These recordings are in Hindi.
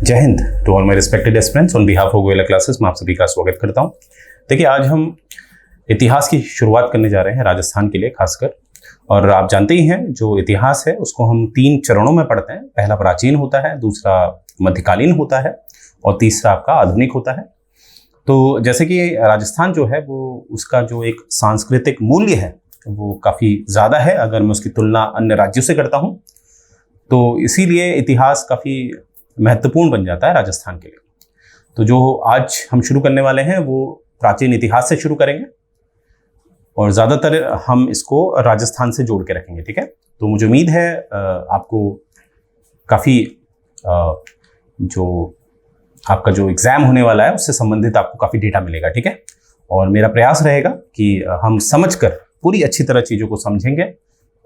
जय हिंद to all my respected aspirants. On behalf of Goyla classes मैं आप सभी का स्वागत करता हूं। देखिए, आज हम इतिहास की शुरुआत करने जा रहे हैं राजस्थान के लिए खासकर। और आप जानते ही हैं, जो इतिहास है उसको हम 3 चरणों में पढ़ते हैं। पहला प्राचीन होता है, दूसरा मध्यकालीन होता है और तीसरा आपका आधुनिक होता है। तो जैसे कि राजस्थान जो है वो उसका जो एक सांस्कृतिक मूल्य है वो काफ़ी ज़्यादा है अगर मैं उसकी तुलना अन्य राज्यों से करता हूँ, तो इसीलिए इतिहास काफ़ी महत्वपूर्ण बन जाता है राजस्थान के लिए। तो जो आज हम शुरू करने वाले हैं वो प्राचीन इतिहास से शुरू करेंगे और ज़्यादातर हम इसको राजस्थान से जोड़ के रखेंगे, ठीक है। तो मुझे उम्मीद है आपको काफ़ी जो आपका जो एग्ज़ाम होने वाला है उससे संबंधित आपको काफ़ी डेटा मिलेगा, ठीक है। और मेरा प्रयास रहेगा कि हम समझकर पूरी अच्छी तरह चीज़ों को समझेंगे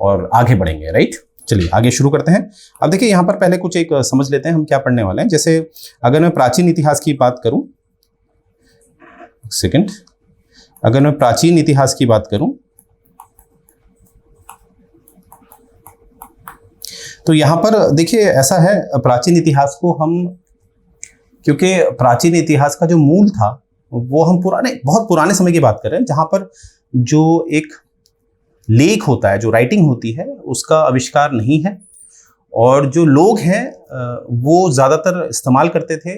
और आगे बढ़ेंगे, राइट। चलिए आगे शुरू करते हैं। अब देखिए, यहाँ पर पहले कुछ एक समझ लेते हैं हम क्या पढ़ने वाले हैं। जैसे अगर मैं प्राचीन इतिहास की बात करूं, सेकंड, अगर मैं प्राचीन इतिहास की बात करूं तो यहाँ पर देखिए ऐसा है, प्राचीन इतिहास को हम, क्योंकि प्राचीन इतिहास का जो मूल था वो हम बहुत पुराने समय की बात कर रहे हैं, जहाँ पर जो एक लेख होता है, जो राइटिंग होती है, उसका आविष्कार नहीं है। और जो लोग हैं वो ज़्यादातर इस्तेमाल करते थे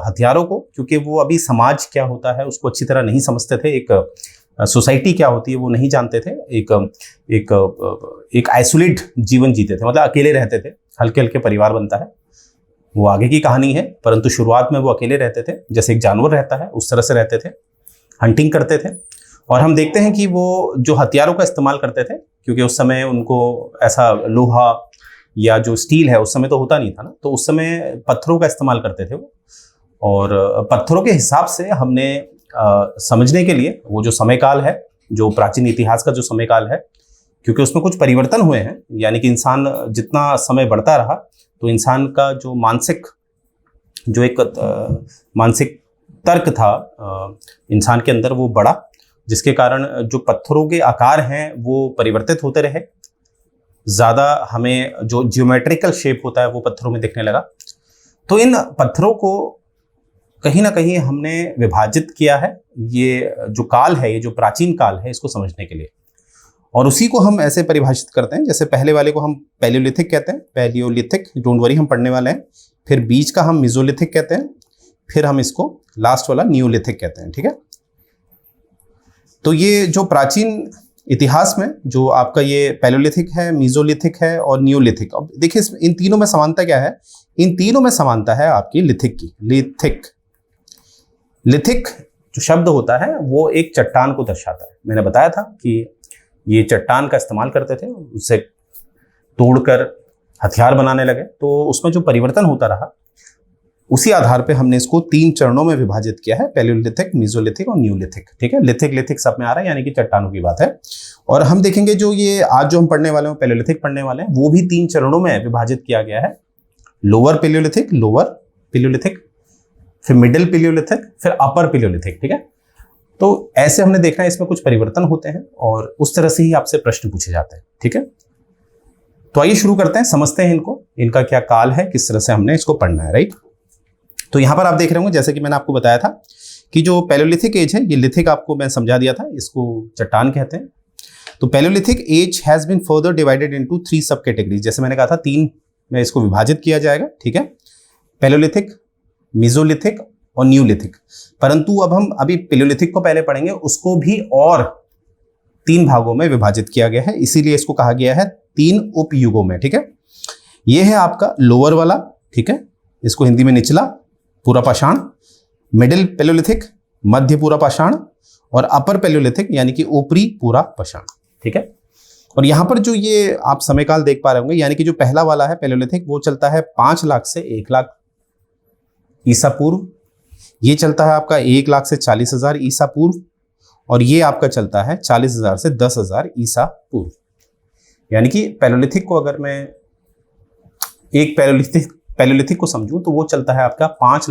हथियारों को, क्योंकि वो अभी समाज क्या होता है उसको अच्छी तरह नहीं समझते थे। एक सोसाइटी क्या होती है वो नहीं जानते थे। एक आइसोलेट जीवन जीते थे, मतलब अकेले रहते थे। हल्के हल्के परिवार बनता है, वो आगे की कहानी है, परंतु शुरुआत में वो अकेले रहते थे, जैसे एक जानवर रहता है उस तरह से रहते थे। हंटिंग करते थे और हम देखते हैं कि वो जो हथियारों का इस्तेमाल करते थे, क्योंकि उस समय उनको ऐसा लोहा या जो स्टील है उस समय तो होता नहीं था ना, तो उस समय पत्थरों का इस्तेमाल करते थे वो। और पत्थरों के हिसाब से हमने समझने के लिए वो जो समय काल है, जो प्राचीन इतिहास का जो समय काल है, क्योंकि उसमें कुछ परिवर्तन हुए हैं, यानी कि इंसान जितना समय बढ़ता रहा तो इंसान का जो मानसिक तर्क था इंसान के अंदर वो बढ़ा, जिसके कारण जो पत्थरों के आकार हैं वो परिवर्तित होते रहे। ज़्यादा हमें जो ज्योमेट्रिकल शेप होता है वो पत्थरों में दिखने लगा। तो इन पत्थरों को कहीं ना कहीं हमने विभाजित किया है। ये जो काल है, ये जो प्राचीन काल है, इसको समझने के लिए, और उसी को हम ऐसे परिभाषित करते हैं। जैसे पहले वाले को हम पैलियोलिथिक कहते हैं, पैलियोलिथिक, डोंट वरी, हम पढ़ने वाले हैं। फिर बीच का हम मेसोलिथिक कहते हैं, फिर हम इसको लास्ट वाला नियोलिथिक कहते हैं, ठीक है। तो ये जो प्राचीन इतिहास में जो आपका ये पैलियोलिथिक है, मेसोलिथिक है और नियोलिथिक, अब देखिए इन तीनों में समानता क्या है। इन तीनों में समानता है आपकी लिथिक की। लिथिक जो शब्द होता है वो एक चट्टान को दर्शाता है। मैंने बताया था कि ये चट्टान का इस्तेमाल करते थे, उसे तोड़कर हथियार बनाने लगे, तो उसमें जो परिवर्तन होता रहा उसी आधार पे हमने इसको 3 चरणों में विभाजित किया है, पैलियोलिथिक, मेसोलिथिक और नियोलिथिक, ठीक है। लिथिक सब में आ रहा है, यानी कि चट्टानों की बात है। और हम देखेंगे जो ये आज जो हम पढ़ने वाले हैं पैलियोलिथिक पढ़ने वाले हैं, वो भी 3 चरणों में विभाजित किया गया है। लोअर पैलियोलिथिक, फिर मिडिल पैलियोलिथिक, फिर अपर पैलियोलिथिक, ठीक है। तो ऐसे हमने देखा है इसमें कुछ परिवर्तन होते हैं और उस तरह से ही आपसे प्रश्न पूछे जाते हैं, ठीक है। तो आइए शुरू करते हैं, समझते हैं इनको, इनका क्या काल है, किस तरह से हमने इसको पढ़ना है, राइट। तो यहाँ पर आप देख रहे होंगे, जैसे कि मैंने आपको बताया था कि जो पैलियोलिथिक एज है, ये लिथिक आपको मैं समझा दिया था, इसको चट्टान कहते हैं। तो Palaeolithic age has been further divided into 3 सब कैटेगरीज। जैसे मैंने कहा था 3 में इसको विभाजित किया जाएगा, ठीक है। पैलियोलिथिक, मेसोलिथिक और न्यूलिथिक। परंतु अब हम अभी पैलियोलिथिक को पहले पढ़ेंगे, उसको भी और 3 भागों में विभाजित किया गया है, इसीलिए इसको कहा गया है 3 उपयुगों में, ठीक है। ये है आपका लोअर वाला, ठीक है, इसको हिंदी में निचला पूरा पाषाण, मिडिल पैलियोलिथिक मध्य पूरा पाषाण, और अपर पैलियोलिथिक यानी कि ऊपरी पूरा पाषाण, ठीक है। और यहाँ पर जो ये आप समयकाल देख पा रहे होंगे, यानी कि जो पहला वाला है पैलियोलिथिक, वो चलता है 5 लाख से 1 लाख ईसा पूर्व। ये चलता है आपका 1 लाख से 40,000 ईसा पूर्व, और ये आपका चलता है 40,000 से 10,000 ईसा पूर्व। यानी कि पैलियोलिथिक को अगर मैं एक पैलियोलिथिक को समझूं तो वो चलता है आपका 5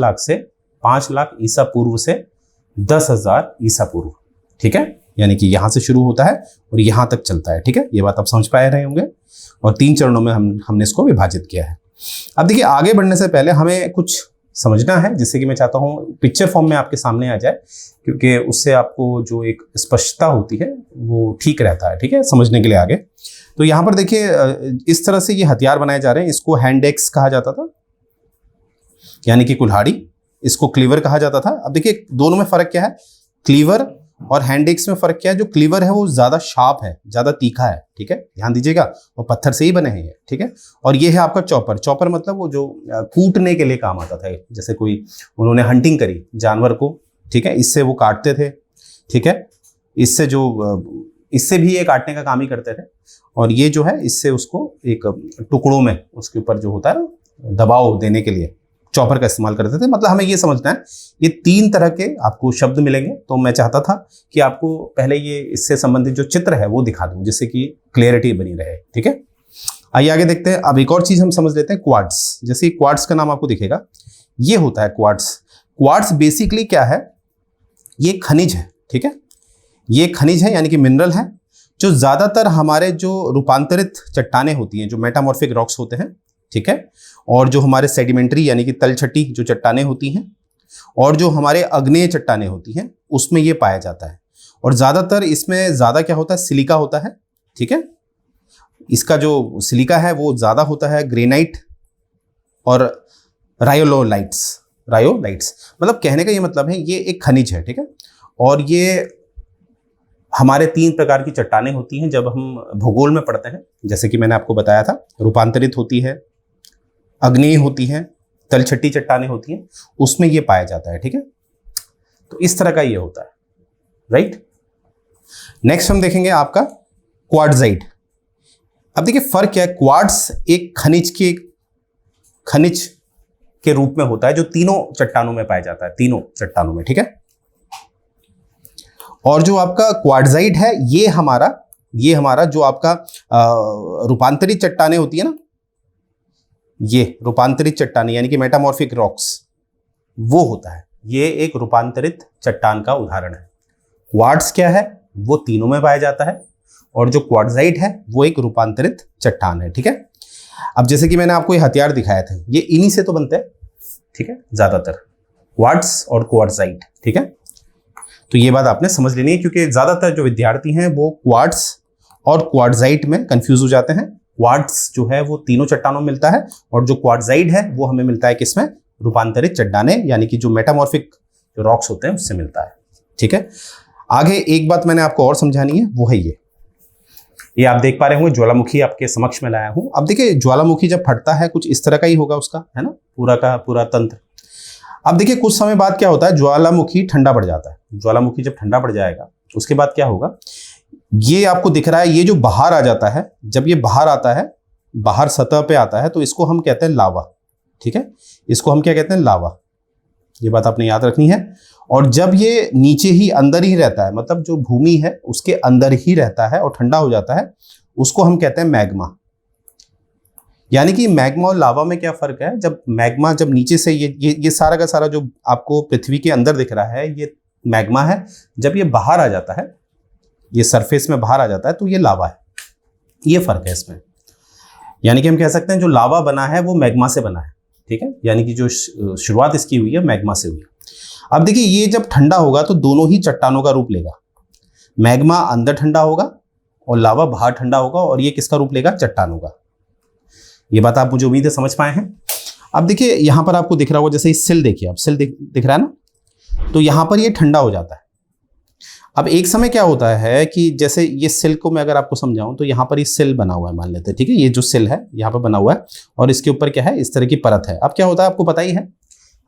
लाख ईसा पूर्व से 10,000 ईसा पूर्व, ठीक है। यानी कि यहाँ से शुरू होता है और यहाँ तक चलता है, ठीक है। ये बात आप समझ पाए रहे होंगे। और 3 चरणों में हमने इसको विभाजित किया है। अब देखिए, आगे बढ़ने से पहले हमें कुछ समझना है, जिससे कि मैं चाहता हूँ पिक्चर फॉर्म में आपके सामने आ जाए, क्योंकि उससे आपको जो एक स्पष्टता होती है वो ठीक रहता है, ठीक है, समझने के लिए आगे। तो यहाँ पर देखिए इस तरह से ये हथियार बनाए जा रहे हैं। इसको हैंड एक्स कहा जाता था, यानी कि कुल्हाड़ी। इसको क्लीवर कहा जाता था। अब देखिए दोनों में फर्क क्या है, क्लीवर और हैंड एक्स में फर्क क्या है। जो क्लीवर है वो ज्यादा शार्प है, ज्यादा तीखा है, ठीक है, ध्यान दीजिएगा, वो पत्थर से ही बने हैं ये, ठीक है। और ये है आपका चॉपर। चॉपर मतलब वो जो कूटने के लिए काम आता था, जैसे कोई उन्होंने हंटिंग करी जानवर को, ठीक है, इससे वो काटते थे, ठीक है, इससे भी ये काटने का काम ही करते थे। और ये जो है इससे उसको एक टुकड़ों में उसके ऊपर जो होता है ना दबाव देने के लिए चॉपर का इस्तेमाल करते थे। मतलब हमें ये समझना है, ये 3 तरह के आपको शब्द मिलेंगे। तो मैं चाहता था कि आपको पहले ये इससे संबंधित जो चित्र है वो दिखा दूं, जिससे कि क्लियरिटी बनी रहे, ठीक है। आइए आगे देखते हैं। अब एक और चीज हम समझ लेते हैं, क्वार्ट्स। जैसे क्वार्ट्स का नाम आपको दिखेगा, ये होता है क्वार्ट्स। क्वार्ट्स बेसिकली क्या है, ये खनिज है, ठीक है, ये खनिज है यानी कि मिनरल है, जो ज्यादातर हमारे जो रूपांतरित चट्टानें होती हैं, जो मेटामॉर्फिक रॉक्स होते हैं, ठीक है, और जो हमारे सेडिमेंट्री यानी कि तलछटी जो चट्टानें होती हैं, और जो हमारे अग्नेय चट्टानें होती हैं, उसमें ये पाया जाता है। और ज्यादातर इसमें ज्यादा क्या होता है, सिलिका होता है, ठीक है। इसका जो सिलिका है वो ज्यादा होता है, ग्रेनाइट और रायोलाइट्स। मतलब कहने का ये मतलब है ये एक खनिज है, ठीक है। और ये हमारे 3 प्रकार की चट्टानें होती हैं जब हम भूगोल में पढ़ते हैं, जैसे कि मैंने आपको बताया था, रूपांतरित होती है, अग्नेय होती हैं, तलछटी चट्टानें होती हैं, उसमें ये पाया जाता है, ठीक है। तो इस तरह का ये होता है, राइट। नेक्स्ट हम देखेंगे आपका क्वार्ट्जाइट। अब देखिए फर्क क्या है, क्वार्ट्ज एक खनिज के रूप में होता है जो तीनों चट्टानों में पाया जाता है, तीनों चट्टानों में, ठीक है। और जो आपका क्वार्ट्जाइट है ये हमारा जो आपका रूपांतरित चट्टानें होती है ना, ये रूपांतरित चट्टानें यानी कि मेटामॉर्फिक रॉक्स, वो होता है, ये एक रूपांतरित चट्टान का उदाहरण है। क्वार्ट्ज क्या है, वो तीनों में पाया जाता है, और जो क्वार्ट्जाइट है वो एक रूपांतरित चट्टान है, ठीक है। अब जैसे कि मैंने आपको ये हथियार दिखाए थे, ये इन्हीं से तो बनते हैं, ठीक है, ज्यादातर क्वार्ट्ज और क्वार्ट्जाइट, ठीक है। तो ये बात आपने समझ लेनी है, क्योंकि ज्यादातर जो विद्यार्थी हैं वो क्वार्ट्ज और क्वार्ट्जाइट में कंफ्यूज हो जाते हैं। क्वार्ट्ज जो है वो तीनों चट्टानों में मिलता है, और जो क्वार्ट्जाइट है वो हमें मिलता है किसमें, रूपांतरित चट्टानें यानी कि जो मेटामॉर्फिक जो रॉक्स होते हैं उससे मिलता है, ठीक है। आगे एक बात मैंने आपको और समझानी है, वो है ये आप देख पा रहे होंगे, ज्वालामुखी आपके समक्ष में लाया हूं। अब देखिए ज्वालामुखी जब फटता है कुछ इस तरह का ही होगा उसका, है ना, पूरा का पूरा तंत्र। अब देखिए कुछ समय बाद क्या होता है, ज्वालामुखी ठंडा पड़ जाता है। ज्वालामुखी जब ठंडा पड़ जाएगा उसके बाद क्या होगा, ये आपको दिख रहा है, ये जो बाहर आ जाता है, जब ये बाहर आता है, बाहर सतह पे आता है, तो इसको हम कहते हैं लावा, ठीक है, इसको हम क्या कहते हैं, लावा। ये बात आपने याद रखनी है। और जब ये नीचे ही अंदर ही रहता है, मतलब जो भूमि है उसके अंदर ही रहता है और ठंडा हो जाता है, उसको हम कहते हैं मैग्मा। यानी कि मैग्मा और लावा में क्या फर्क है, जब मैग्मा जब नीचे से ये सारा का सारा जो आपको पृथ्वी के अंदर दिख रहा है ये मैग्मा है, जब ये बाहर आ जाता है, ये सरफेस में बाहर आ जाता है, तो ये लावा है। ये फर्क है इसमें। यानी कि हम कह सकते हैं जो लावा बना है वो मैग्मा से बना है, ठीक है, यानी कि जो शुरुआत इसकी हुई है मैग्मा से हुई है। अब देखिए ये जब ठंडा होगा तो दोनों ही चट्टानों का रूप लेगा। मैग्मा अंदर ठंडा होगा और लावा बाहर ठंडा होगा, और ये किसका रूप लेगा, चट्टानों का। ये बात आप मुझे उम्मीद है समझ पाए हैं। अब देखिए यहां पर आपको दिख रहा होगा, जैसे सिल देखिए, अब सिल दिख रहा है ना, तो यहां पर ये ठंडा हो जाता है। अब एक समय क्या होता है कि जैसे ये सिल को मैं अगर आपको समझाऊं, तो यहाँ पर ये सिल बना हुआ है, मान लेते हैं, ठीक है, ये जो सिल है यहाँ पर बना हुआ है, और इसके ऊपर क्या है, इस तरह की परत है। अब क्या होता है आपको पता ही है,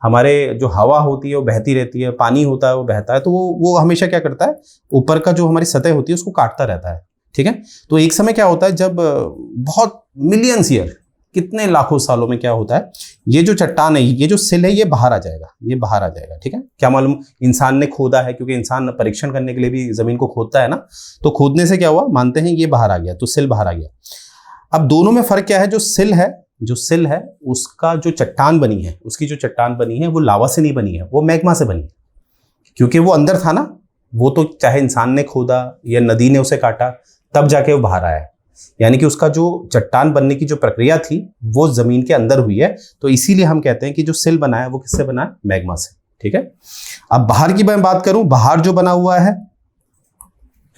हमारे जो हवा होती है वो बहती रहती है, पानी होता है वो बहता है, तो वो हमेशा क्या करता है, ऊपर का जो हमारी सतह होती है उसको काटता रहता है, ठीक है। तो एक समय क्या होता है, जब बहुत मिलियंस ईयर, कितने लाखों सालों में क्या होता है, ये जो चट्टान है, ये जो सिल है, ये बाहर आ जाएगा, ठीक है। क्या मालूम इंसान ने खोदा है, क्योंकि इंसान परीक्षण करने के लिए भी जमीन को खोदता है ना, तो खोदने से क्या हुआ, मानते हैं ये बाहर आ गया, तो सिल बाहर आ गया। अब दोनों में फर्क क्या है, जो सिल है उसका जो चट्टान बनी है, उसकी जो चट्टान बनी है वो लावा से नहीं बनी है, वो मैग्मा से बनी है, क्योंकि वो अंदर था ना, वो तो चाहे इंसान ने खोदा या नदी ने उसे काटा तब जाके वो बाहर आया है। यानी कि उसका जो चट्टान बनने की जो प्रक्रिया थी वो जमीन के अंदर हुई है, तो इसीलिए हम कहते हैं कि जो सिल बना है वो किससे बना है, मैग्मा से। ठीक है, अब बाहर की मैं बात करूं, बाहर जो बना हुआ है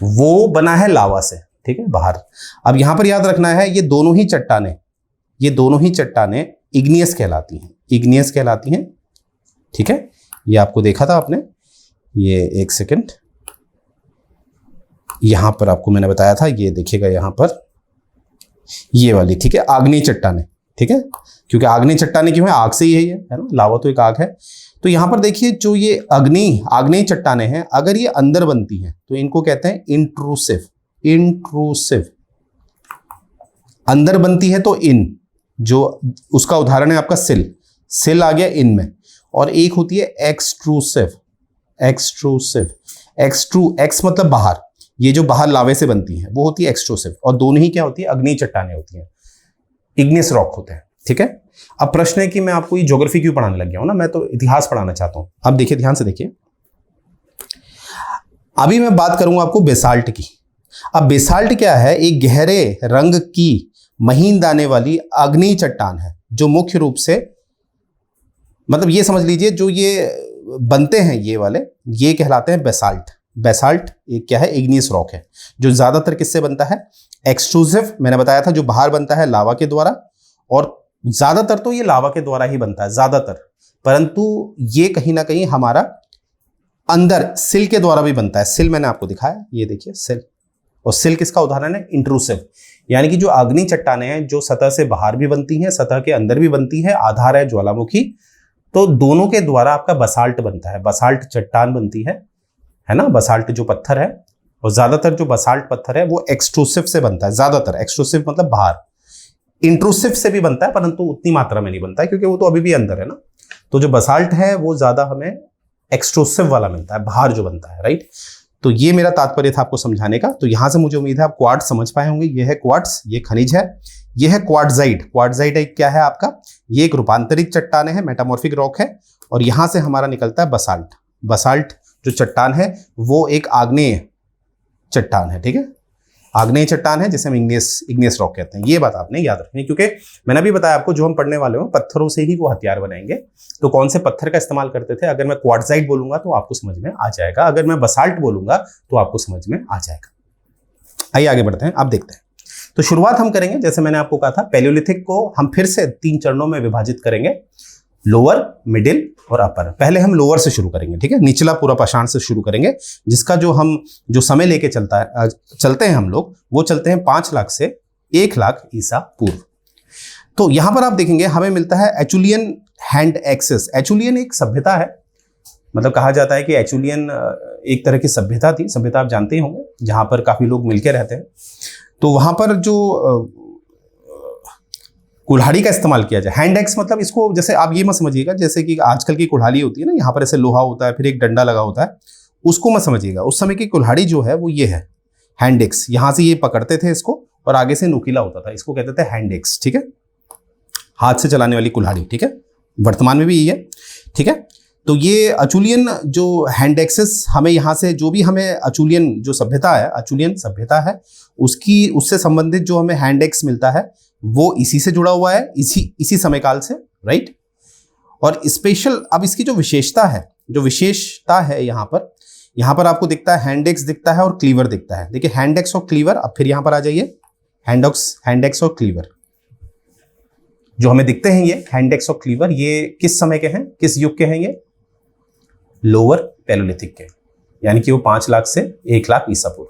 वो बना है लावा से। ठीक है, बाहर। अब यहां पर याद रखना है ये दोनों ही चट्टानें इग्नियस कहलाती हैं। ठीक है, ये आपको देखा था आपने, ये एक सेकंड, यहां पर आपको मैंने बताया था, ये देखिएगा यहां पर ये वाली। ठीक है, आग्नेय चट्टानें। ठीक है, क्योंकि आग्नेय चट्टानें क्यों है, आग से ही है ये, है ना, लावा तो एक आग है। तो यहां पर देखिए जो ये आग्नेय चट्टानें हैं, अगर ये अंदर बनती हैं तो इनको कहते हैं इंट्रूसिव। अंदर बनती है तो जो उसका उदाहरण है आपका सिल आ गया इन में। और एक होती है एक्सट्रूसिव। एक्स मतलब बाहर, ये जो बाहर लावे से बनती हैं वो होती है एक्सट्रूसिव, और दोनों ही क्या होती है, अग्नि चट्टानें होती हैं, इग्नियस रॉक होते हैं। ठीक है, अब प्रश्न है कि मैं आपको ये ज्योग्राफी क्यों पढ़ाने लग गया हूं ना, मैं तो इतिहास पढ़ाना चाहता हूं। अब देखिए, ध्यान से देखिए, अभी मैं बात करूंगा आपको बेसाल्ट की। अब बेसाल्ट क्या है, एक गहरे रंग की महीन दाने वाली अग्नि चट्टान है, जो मुख्य रूप से, मतलब ये समझ लीजिए जो ये बनते हैं ये वाले, ये कहलाते हैं बेसाल्ट एक क्या है, इग्नियस रॉक है, जो ज्यादातर किससे बनता है, एक्सट्रूसिव, मैंने बताया था, जो बाहर बनता है लावा के द्वारा, और ज्यादातर तो ये लावा के द्वारा ही बनता है ज्यादातर, परंतु ये कहीं ना कहीं हमारा अंदर सिल के द्वारा भी बनता है। सिल मैंने आपको दिखाया, ये देखिए सिल, और सिल किसका उदाहरण है, इंट्रूसिव। यानी कि जो अग्नि चट्टानें हैं जो सतह से बाहर भी बनती हैं, सतह के अंदर भी बनती है, आधार है ज्वालामुखी, तो दोनों के द्वारा आपका बसाल्ट बनता है, बसाल्ट चट्टान बनती है ना, बसाल्ट जो पत्थर है। और ज्यादातर जो बसाल्ट पत्थर है वो एक्सट्रूसिव से बनता है, ज्यादातर एक्सट्रूसिव मतलब बाहर, इंट्रूसिव से भी बनता है परंतु उतनी मात्रा में नहीं बनता है क्योंकि वो तो अभी भी अंदर है ना। तो जो बसाल्ट है वो ज्यादा हमें एक्सट्रूसिव वाला मिलता है, बाहर जो बनता है, राइट। तो ये मेरा तात्पर्य था आपको समझाने का। तो यहां से मुझे उम्मीद है आप क्वार्ट्ज समझ पाए होंगे। ये है क्वार्ट्ज, ये खनिज है। ये है क्वार्ट्जाइट। क्वार्ट्जाइट एक क्या है आपका, ये एक रूपांतरित चट्टान है, मेटामॉर्फिक रॉक है। और यहां से हमारा निकलता है बसाल्ट। बसाल्ट जो चट्टान है वो एक आग्नेय चट्टान है, ठीक है, आग्नेय चट्टान है जिसे हम इग्नियस रॉक कहते हैं। ये बात आपने याद रखनी है क्योंकि मैंने अभी बताया आपको जो हम पढ़ने वाले हो पत्थरों से ही वो हथियार बनाएंगे। तो कौन से पत्थर का इस्तेमाल करते थे, अगर मैं क्वार्ट्जाइट बोलूंगा तो आपको समझ में आ जाएगा, अगर मैं बसाल्ट बोलूंगा तो आपको समझ में आ जाएगा। आइए आगे बढ़ते हैं, अब देखते हैं। तो शुरुआत हम करेंगे, जैसे मैंने आपको कहा था, पैलियोलिथिक को हम फिर से 3 चरणों में विभाजित करेंगे, लोअर, मिडिल और अपर। पहले हम लोअर से शुरू करेंगे, ठीक है, निचला पूरा पाषाण से शुरू करेंगे, जिसका जो समय लेके चलते हैं हम लोग, वो चलते हैं 5 लाख से 1 लाख ईसा पूर्व। तो यहां पर आप देखेंगे हमें मिलता है एचुलियन हैंड एक्सेस। एचुलियन एक सभ्यता है, मतलब कहा जाता है कि एचुलियन एक तरह की सभ्यता थी, सभ्यता आप जानते ही होंगे, जहां पर काफी लोग मिलकर रहते हैं। तो वहां पर जो कुल्हाड़ी का इस्तेमाल किया जाए, हैंड एक्स मतलब इसको, जैसे आप ये मत समझिएगा जैसे कि आजकल की कुल्हाड़ी होती है ना, यहाँ पर ऐसे लोहा होता है फिर एक डंडा लगा होता है, उसको मत समझिएगा। उस समय की कुल्हाड़ी जो है वो ये है, हैंड एक्स। यहाँ से ये पकड़ते थे इसको और आगे से नुकीला होता था, इसको कहते थे हैंड एक्स, ठीक है, हाथ से चलाने वाली कुल्हाड़ी, ठीक है, वर्तमान में भी यही है, ठीक है। तो ये अचुलियन जो हैंड एक्सेस, हमें यहाँ से जो भी हमें अचुलियन जो सभ्यता है, अचुलियन सभ्यता है, उससे संबंधित जो हमें हैंड एक्स मिलता है वो इसी से जुड़ा हुआ है, इसी समय काल से, राइट। और स्पेशल, अब इसकी जो विशेषता है यहाँ पर आपको दिखता है हैंड एक्स दिखता है और क्लीवर दिखता है। देखिए हैंड एक्स और क्लीवर, अब फिर यहाँ पर आ जाइए, हैंड एक्स और क्लीवर जो हमें दिखते हैं, ये हैंड एक्स और क्लीवर, ये किस समय के हैं, किस युग के हैं, ये लोअर पैलियोलिथिक के, यानी कि वो 5 लाख से 1 लाख ईसा पूर्व,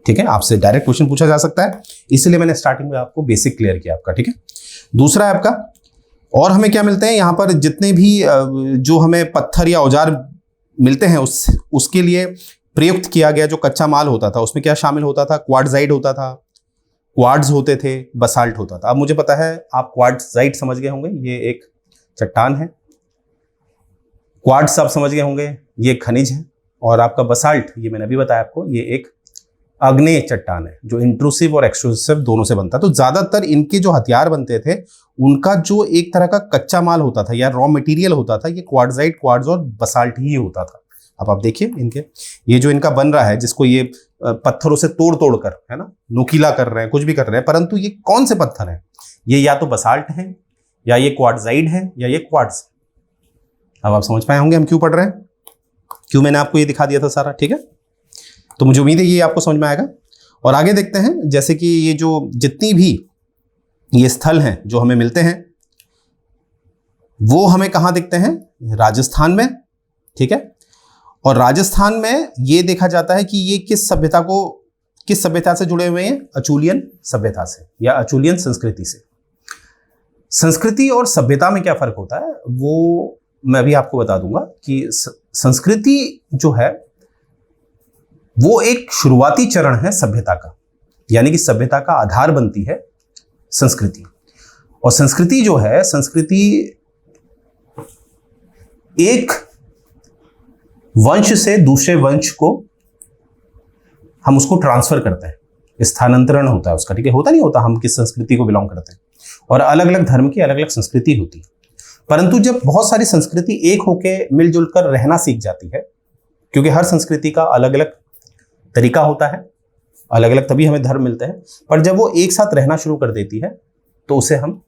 ठीक है। आपसे डायरेक्ट क्वेश्चन पूछा जा सकता है, इसलिए मैंने स्टार्टिंग में आपको बेसिक क्लियर किया आपका, ठीक है। दूसरा है आपका, और हमें क्या मिलते हैं यहाँ पर, जितने भी जो हमें पत्थर या औजार मिलते हैं उसके लिए प्रयुक्त किया गया जो कच्चा माल होता था, उसमें क्या शामिल होता था, क्वार्ट्जाइट होता था, क्वार्ट्ज होते थे, बसाल्ट होता था। अब मुझे पता है आप क्वार्ट्जाइट समझ गए होंगे, ये एक चट्टान है, क्वार्ट्ज आप समझ गए होंगे, ये खनिज है, और आपका बसाल्ट, ये मैंने अभी बताया आपको, ये एक आग्नेय चट्टान है जो इंट्रूसिव और एक्सट्रूसिव दोनों से बनता है। तो ज्यादातर इनके जो हथियार बनते थे, उनका जो एक तरह का कच्चा माल होता था या रॉ मटेरियल होता था, ये क्वार्ट्जाइट, क्वार्ट्ज और बसाल्ट ही होता था। अब आप देखिए इनके, ये जो इनका बन रहा है, जिसको ये पत्थरों से तोड़ तोड़ कर, है ना, नुकीला कर रहे हैं, कुछ भी कर रहे हैं, परंतु ये कौन से पत्थर हैं? ये या तो बसाल्ट हैं, या ये क्वार्ट्जाइट है, या ये क्वार्ट्ज। अब आप समझ पाए होंगे हम क्यों पढ़ रहे हैं, क्यों मैंने आपको ये दिखा दिया था सारा। ठीक है, तो मुझे उम्मीद है ये आपको समझ में आएगा। और आगे देखते हैं, जैसे कि ये जो जितनी भी ये स्थल हैं जो हमें मिलते हैं, वो हमें कहाँ दिखते हैं? राजस्थान में। ठीक है, और राजस्थान में ये देखा जाता है कि ये किस सभ्यता से जुड़े हुए हैं? अचूलियन सभ्यता से, या अचूलियन संस्कृति से। संस्कृति और सभ्यता में क्या फर्क होता है वो मैं भी आपको बता दूंगा कि संस्कृति जो है वो एक शुरुआती चरण है सभ्यता का, यानी कि सभ्यता का आधार बनती है संस्कृति। और संस्कृति जो है, संस्कृति एक वंश से दूसरे वंश को हम उसको ट्रांसफर करते हैं, स्थानांतरण होता है उसका। ठीक है, होता नहीं होता, हम किस संस्कृति को बिलोंग करते हैं, और अलग अलग धर्म की अलग अलग संस्कृति होती है। परंतु जब बहुत सारी संस्कृति एक होके मिलजुल कर रहना सीख जाती है, क्योंकि हर संस्कृति का अलग अलग तरीका होता है, अलग अलग तभी हमें धर्म मिलते हैं, पर जब वो एक साथ रहना शुरू कर देती है तो उसे हम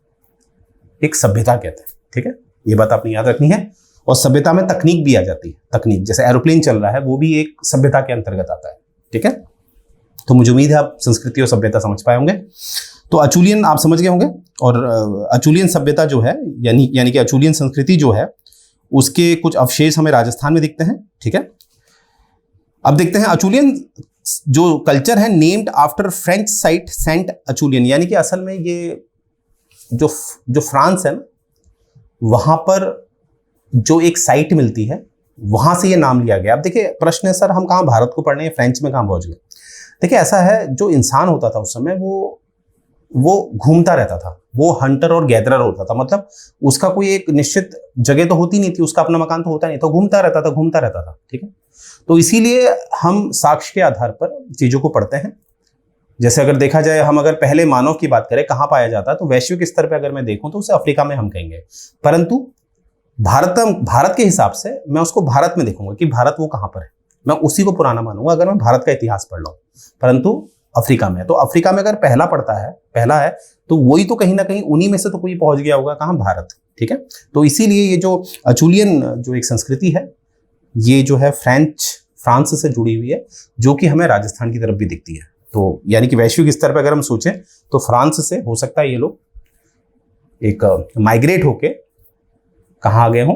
एक सभ्यता कहते हैं। ठीक है, ये बात आपने याद रखनी है। और सभ्यता में तकनीक भी आ जाती है। तकनीक, जैसे एरोप्लेन चल रहा है, वो भी एक सभ्यता के अंतर्गत आता है। ठीक है, तो मुझे उम्मीद है आप संस्कृति और सभ्यता समझ पाए होंगे। तो अचूलियन आप समझ गए होंगे, और अचूलियन सभ्यता जो है, यानी कि अचूलियन संस्कृति जो है, उसके कुछ अवशेष हमें राजस्थान में दिखते हैं। ठीक है, अब देखते हैं अचूलियन जो कल्चर है, named after French site saint Acheulian, यानी कि असल में ये जो फ्रांस है ना, वहां पर जो एक साइट मिलती है, वहां से ये नाम लिया गया। अब देखिए प्रश्न है, सर हम कहाँ भारत को पढ़ने, फ्रेंच में कहाँ पहुंच गए? देखिए ऐसा है, जो इंसान होता था उस समय वो घूमता रहता था, वो हंटर और गैदरर होता था। मतलब उसका कोई एक निश्चित जगह तो होती नहीं थी, उसका अपना मकान तो होता नहीं, तो घूमता रहता था। ठीक है, तो इसीलिए हम साक्ष्य के आधार पर चीजों को पढ़ते हैं। जैसे अगर देखा जाए, हम अगर पहले मानव की बात करें, कहाँ पाया जाता है, तो वैश्विक स्तर पर अगर मैं देखूं तो उसे अफ्रीका में हम कहेंगे। परंतु भारत के हिसाब से मैं उसको भारत में देखूंगा कि भारत वो कहाँ पर है, मैं उसी को पुराना मानूंगा अगर मैं भारत का इतिहास पढ़ रहा हूं। परंतु अफ्रीका में, तो अफ्रीका में अगर पहला है तो वही तो कहीं ना कहीं उन्हीं में से तो कोई पहुंच गया होगा, कहाँ? भारत। ठीक है, तो इसीलिए ये जो अचूलियन जो एक संस्कृति है, ये जो है फ्रांस से जुड़ी हुई है, जो कि हमें राजस्थान की तरफ भी दिखती है। तो यानी कि वैश्विक स्तर पर अगर हम सोचें तो फ्रांस से हो सकता है ये लोग एक माइग्रेट होके कहाँ आ गए हों?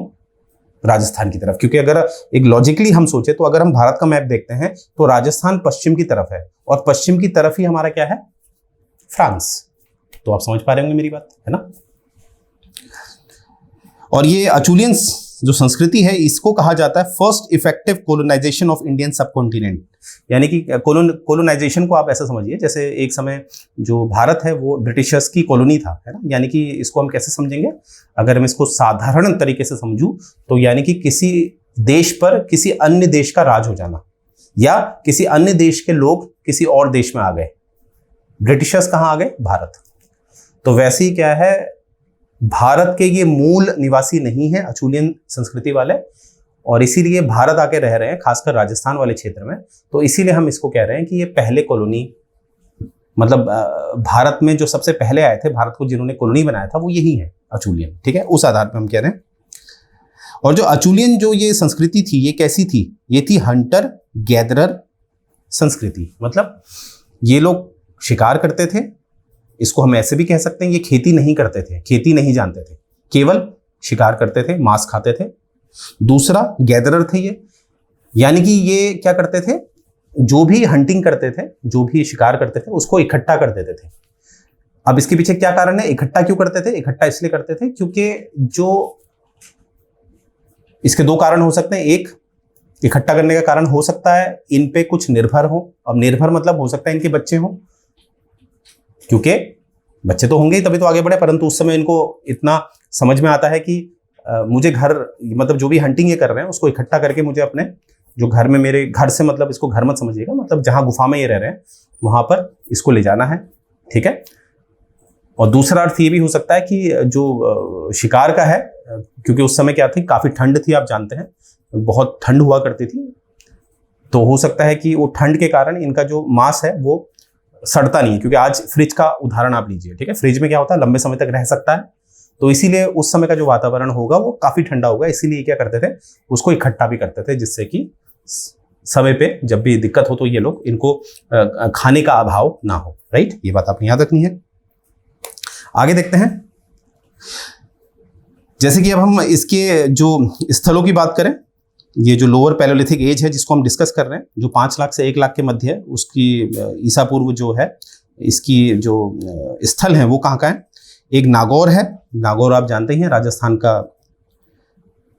राजस्थान की तरफ। क्योंकि अगर एक लॉजिकली हम सोचे तो अगर हम भारत का मैप देखते हैं तो राजस्थान पश्चिम की तरफ है, और पश्चिम की तरफ ही हमारा क्या है? फ्रांस। तो आप समझ पा रहे होंगे मेरी बात, है ना? और ये अचूलियन जो संस्कृति है, इसको कहा जाता है first effective colonisation of Indian subcontinent. यानी कि कोलोनाइजेशन को आप ऐसा समझिए, जैसे एक समय जो भारत है वो ब्रिटिशर्स की कॉलोनी था, है ना? यानी कि इसको हम कैसे समझेंगे, अगर मैं इसको साधारण तरीके से समझूं तो यानी कि किसी देश पर किसी अन्य देश का राज हो जाना, या किसी अन्य देश के लोग किसी और देश में आ गए। ब्रिटिशर्स कहाँ आ गए? भारत। तो वैसे ही क्या है, भारत के ये मूल निवासी नहीं है अचूलियन संस्कृति वाले, और इसीलिए भारत आके रह रहे हैं, खासकर राजस्थान वाले क्षेत्र में। तो इसीलिए हम इसको कह रहे हैं कि ये पहले कॉलोनी, मतलब भारत में जो सबसे पहले आए थे, भारत को जिन्होंने कॉलोनी बनाया था, वो यही है, अचूलियन। ठीक है, उस आधार पर हम कह रहे हैं। और जो अचूलियन जो ये संस्कृति थी, ये कैसी थी? ये थी हंटर गैदरर संस्कृति। मतलब ये लोग शिकार करते थे, इसको हम ऐसे भी कह सकते हैं, ये खेती नहीं करते थे, खेती नहीं जानते थे, केवल शिकार करते थे, मांस खाते थे। दूसरा गैदरर थे ये, यानी कि ये क्या करते थे, जो भी हंटिंग करते थे, जो भी शिकार करते थे, उसको इकट्ठा कर देते थे। अब इसके पीछे क्या कारण है? इकट्ठा क्यों करते थे? इकट्ठा इसलिए करते थे क्योंकि जो इसके दो कारण हो सकते हैं। एक, इकट्ठा करने का कारण हो सकता है इन पे कुछ निर्भर हो। अब निर्भर मतलब हो सकता है इनके बच्चे हों, क्योंकि बच्चे तो होंगे ही तभी तो आगे बढ़े। परंतु उस समय इनको इतना समझ में आता है कि मुझे घर, मतलब जो भी हंटिंग ये कर रहे हैं उसको इकट्ठा करके मुझे अपने जो घर में, मेरे घर से मतलब इसको घर मत समझिएगा, मतलब जहां गुफा में ये रह रहे हैं वहां पर इसको ले जाना है। ठीक है, और दूसरा अर्थ ये भी हो सकता है कि जो शिकार का है, क्योंकि उस समय क्या थी, काफी ठंड थी, आप जानते हैं, बहुत ठंड हुआ करती थी, तो हो सकता है कि वो ठंड के कारण इनका जो मांस है वो सड़ता नहीं है, क्योंकि आज फ्रिज का उदाहरण आप लीजिए, ठीक है, फ्रिज में क्या होता है, लंबे समय तक रह सकता है, तो इसीलिए उस समय का जो वातावरण होगा वो काफी ठंडा होगा, इसीलिए क्या करते थे, उसको इकट्ठा भी करते थे, जिससे कि समय पे जब भी दिक्कत हो तो ये लोग इनको खाने का अभाव ना हो, राइट। ये बात आपने याद रखनी है। आगे देखते हैं, जैसे कि अब हम इसके जो स्थलों की बात करें, ये जो लोअर पैलियोलिथिक एज है जिसको हम डिस्कस कर रहे हैं, जो 5 लाख से 1 लाख के मध्य है, उसकी ईसा पूर्व जो है इसकी जो स्थल है वो कहाँ का है। एक नागौर है, नागौर आप जानते ही हैं राजस्थान का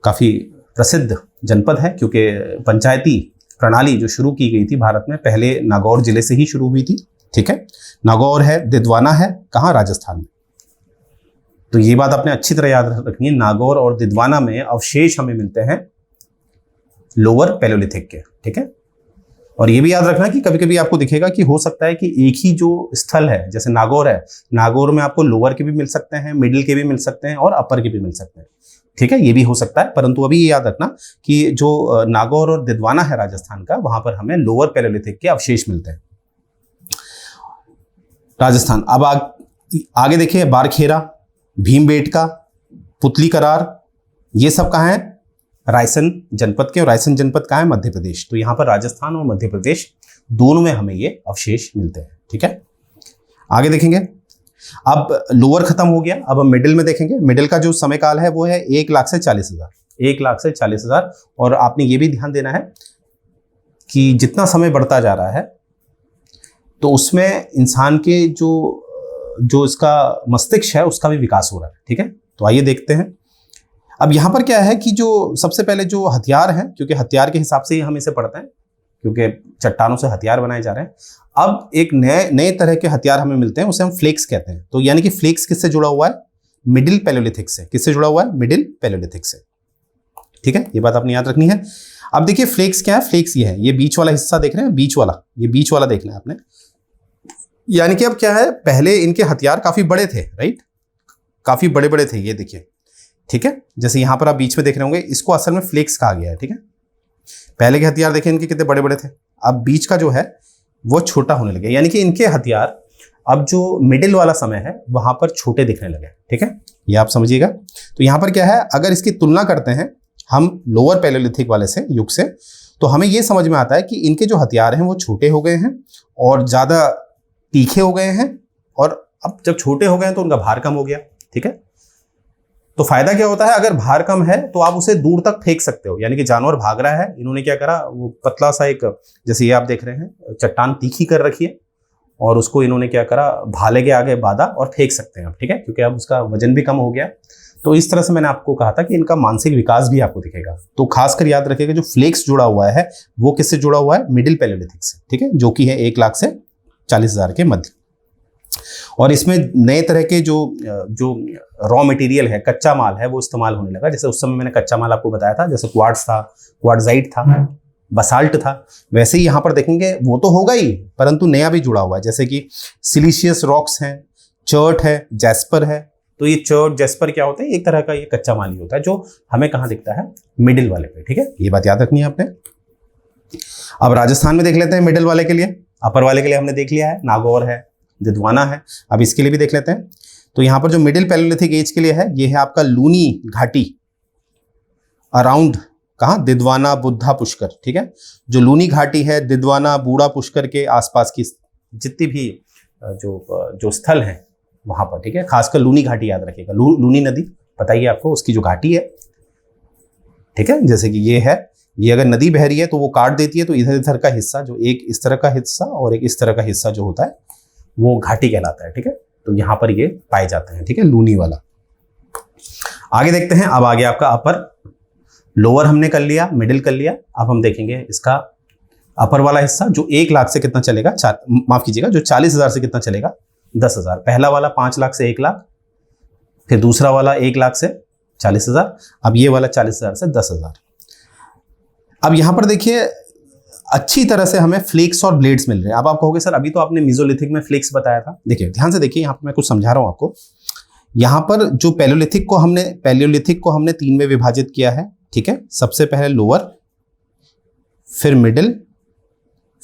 काफ़ी प्रसिद्ध जनपद है, क्योंकि पंचायती प्रणाली जो शुरू की गई थी भारत में पहले नागौर जिले से ही शुरू हुई थी, ठीक है। नागौर है, दिद्वाना है, कहाँ, राजस्थान में। तो ये बात आपने अच्छी तरह याद रखनी है, नागौर और दिद्वाना में अवशेष हमें मिलते हैं लोअर पैलियोलिथिक के, ठीक है। और ये भी याद रखना कि कभी कभी आपको दिखेगा कि हो सकता है कि एक ही जो स्थल है, जैसे नागौर है, नागौर में आपको लोअर के भी मिल सकते हैं, मिडिल के भी मिल सकते हैं और अपर के भी मिल सकते हैं, ठीक है, ये भी हो सकता है। परंतु अभी ये याद रखना कि जो नागौर और दिद्वाना है राजस्थान का, वहां पर हमें लोअर पैलियोलिथिक के अवशेष मिलते हैं राजस्थान। अब आगे देखिए, बारखेरा, भीमबेटका, पुतली करार, ये सब कहाँ है, रायसेन जनपद के, और रायसेन जनपद कहाँ है, मध्य प्रदेश। तो यहाँ पर राजस्थान और मध्य प्रदेश दोनों में हमें ये अवशेष मिलते हैं, ठीक है। आगे देखेंगे, अब लोअर खत्म हो गया, अब हम मिडिल में देखेंगे। मिडिल का जो समय काल है वो है 1 लाख से 40,000, 1 लाख से 40,000। और आपने ये भी ध्यान देना है कि जितना समय बढ़ता जा रहा है तो उसमें इंसान के जो इसका मस्तिष्क है उसका भी विकास हो रहा है, ठीक है। तो आइए देखते हैं। अब यहाँ पर क्या है कि जो सबसे पहले जो हथियार हैं, क्योंकि हथियार के हिसाब से ही हम इसे पढ़ते हैं, क्योंकि चट्टानों से हथियार बनाए जा रहे हैं। अब एक नए तरह के हथियार हमें मिलते हैं, उसे हम फ्लेक्स कहते हैं। तो यानी कि फ्लेक्स किससे जुड़ा हुआ है, मिडिल पैलियोलिथिक से। किससे जुड़ा हुआ है, मिडिल पैलियोलिथिक से, ठीक है, ये बात आपने याद रखनी है। अब देखिए फ्लेक्स क्या है, फ्लेक्स ये है, ये बीच वाला हिस्सा देख रहे हैं, बीच वाला, ये बीच वाला देखना है आपने। यानी कि अब क्या है, पहले इनके हथियार काफी बड़े थे, राइट, काफी बड़े बड़े थे, ये देखिए, ठीक है। जैसे यहां पर आप बीच में देख रहे होंगे, इसको असल में फ्लेक्स कहा गया है, ठीक है। पहले के हथियार देखें इनके कितने बड़े बड़े थे, अब बीच का जो है वो छोटा होने लगे, यानी कि इनके हथियार अब जो मिडिल वाला समय है वहां पर छोटे दिखने लगे, ठीक है, ये आप समझिएगा। तो यहां पर क्या है, अगर इसकी तुलना करते हैं हम लोअर पैलियोलिथिक वाले से युग से, तो हमें ये समझ में आता है कि इनके जो हथियार हैं वो छोटे हो गए हैं और ज्यादा तीखे हो गए हैं, और अब जब छोटे हो गए हैं तो उनका भार कम हो गया, ठीक है। तो फायदा क्या होता है, अगर भार कम है तो आप उसे दूर तक फेंक सकते हो, यानी कि जानवर भाग रहा है, इन्होंने क्या करा, वो पतला सा एक, जैसे ये आप देख रहे हैं चट्टान तीखी कर रखी है, और उसको इन्होंने क्या करा, भाले के आगे बांधा और फेंक सकते हैं, ठीक है, क्योंकि अब उसका वजन भी कम हो गया। तो इस तरह से मैंने आपको कहा था कि इनका मानसिक विकास भी आपको दिखेगा। तो खासकर याद रखिएगा, जो फ्लेक्स जुड़ा हुआ है वो किससे जुड़ा हुआ है, मिडिल पैलियोलिथिक से, ठीक है, जो कि है 1 लाख से 40,000 के मध्य। और इसमें नए तरह के जो रॉ मटेरियल है, कच्चा माल है, वो इस्तेमाल होने लगा। जैसे उस समय मैंने कच्चा माल आपको बताया था, जैसे क्वार्ट्ज था, क्वार्ट्जाइट था, बसाल्ट था, वैसे ही यहाँ पर देखेंगे वो तो होगा ही, परंतु नया भी जुड़ा हुआ है, जैसे कि सिलिशियस रॉक्स हैं, चर्ट है, जैस्पर है। तो ये चर्ट जैस्पर क्या होता है, एक तरह का ये कच्चा माल ही होता है, जो हमें कहाँ दिखता है, मिडिल वाले पे, ठीक है, ये बात याद रखनी है आपने। अब राजस्थान में देख लेते हैं मिडिल वाले के लिए। अपर वाले के लिए हमने देख लिया है, नागौर है, दिद्वाना है, अब इसके लिए भी देख लेते हैं। तो यहाँ पर जो मिडिल पैलियोलिथिक एज के लिए है, ये है आपका लूनी घाटी, अराउंड कहाँ, दिद्वाना, बुद्धा, पुष्कर, ठीक है। जो लूनी घाटी है, दिद्वाना, बूढ़ा पुष्कर के आसपास की जितनी भी जो स्थल हैं वहां पर, ठीक है, खासकर लूनी घाटी याद रखिएगा। लूनी नदी पता ही है आपको, उसकी जो घाटी है, ठीक है, जैसे कि ये है, ये अगर नदी बह रही है तो वो काट देती है, तो इधर इधर का हिस्सा, जो एक इस तरह का हिस्सा और एक इस तरह का हिस्सा जो होता है वो घाटी कहलाता है, ठीक है। तो यहां पर ये पाए जाते हैं, ठीक है, लूनी वाला। आगे देखते हैं, अब आगे आपका अपर, लोअर हमने कर लिया, मिडिल कर लिया, अब हम देखेंगे इसका अपर वाला हिस्सा, जो 1 लाख से कितना चलेगा, माफ कीजिएगा, जो 40,000 से कितना चलेगा, 10,000। पहला वाला 5 लाख से 1 लाख, फिर दूसरा वाला 1 लाख से 40,000, अब ये वाला 40,000 से 10,000। अब यहां पर देखिए अच्छी तरह से हमें फ्लेक्स और ब्लेड्स मिल रहे हैं। अब आप कहोगे सर अभी तो आपने मेसोलिथिक में फ्लेक्स बताया था। देखिए ध्यान से देखिए, यहाँ पर मैं कुछ समझा रहा हूं आपको। यहाँ पर जो पैलियोलिथिक को हमने 3 में विभाजित किया है, ठीक है। सबसे पहले लोअर, फिर मिडिल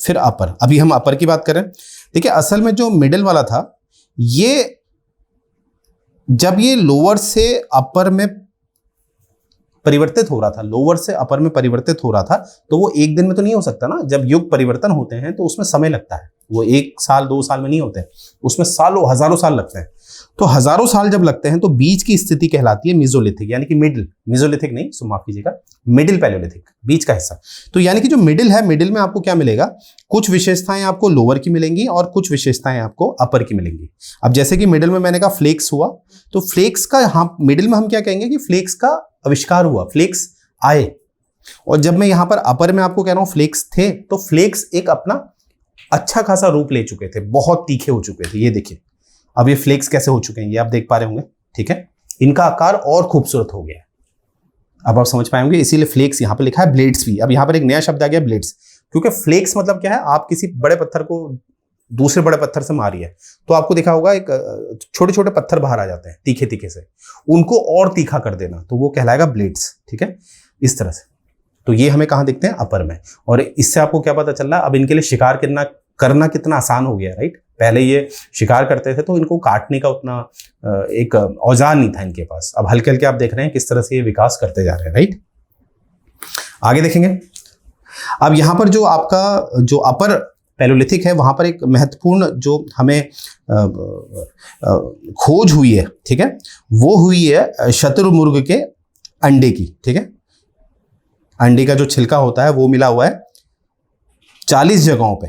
फिर अपर। अभी हम अपर की बात करें, देखिए असल में जो मिडिल वाला था, ये जब ये लोअर से अपर में परिवर्तित हो रहा था, लोअर से अपर में परिवर्तित हो रहा था, तो वो एक दिन में तो नहीं हो सकता ना। जब युग परिवर्तन होते हैं तो उसमें समय लगता है, वो 1 साल 2 साल में नहीं होते, उसमें सालों हजारों साल लगते हैं। तो हजारों साल जब लगते हैं तो बीच की स्थिति कहलाती है मेसोलिथिक, यानी कि मिडिल, मेसोलिथिक नहीं, सो माफ कीजिएगा, मिडिल पैलेयोलिथिक, बीच का हिस्सा। तो यानी कि जो मिडिल है, मिडिल में आपको क्या मिलेगा, कुछ विशेषताएं आपको लोअर की मिलेंगी और कुछ विशेषताएं आपको अपर की मिलेंगी। अब जैसे कि मिडिल में मैंने कहा फ्लेक्स हुआ, तो फ्लेक्स का मिडिल में हम क्या कहेंगे कि फ्लेक्स का आविष्कार हुआ, फ्लेक्स आए। और जब मैं यहां पर अपर में आपको कह रहा हूं फ्लेक्स थे, तो फ्लेक्स एक अपना अच्छा खासा रूप ले चुके थे, बहुत तीखे हो चुके थे। ये देखिए अब ये फ्लेक्स कैसे हो चुके हैं, ये आप देख पा रहे होंगे, ठीक है। इनका आकार और खूबसूरत हो गया है, अब आप समझ पाएंगे, इसीलिए फ्लेक्स यहां पर लिखा है। ब्लेड्स भी, अब यहां पर एक नया शब्द आ गया ब्लेड्स, क्योंकि फ्लेक्स मतलब क्या है, आप किसी बड़े पत्थर को दूसरे बड़े पत्थर से मारिए तो आपको देखा होगा एक छोटे छोटे पत्थर बाहर आ जाते हैं तीखे तीखे से, उनको और तीखा कर देना, तो वो कहलाएगा ब्लेड्स, ठीक है, इस तरह से। तो ये हमें कहां दिखते हैं, अपर में। और इससे आपको क्या पता चल रहा है, अब इनके लिए शिकार करना कितना आसान हो गया, राइट। पहले ये शिकार करते थे तो इनको काटने का उतना एक औजार नहीं था इनके पास। अब हल्के हल्के आप देख रहे हैं किस तरह से ये विकास करते जा रहे हैं, राइट। आगे देखेंगे, अब यहां पर जो आपका जो अपर पैलेयोलिथिक है, वहां पर एक महत्वपूर्ण जो हमें खोज हुई है, ठीक है, वो हुई है शतुरमुर्ग के अंडे की, ठीक है। अंडे का जो छिलका होता है वो मिला हुआ है 40 जगहों पे,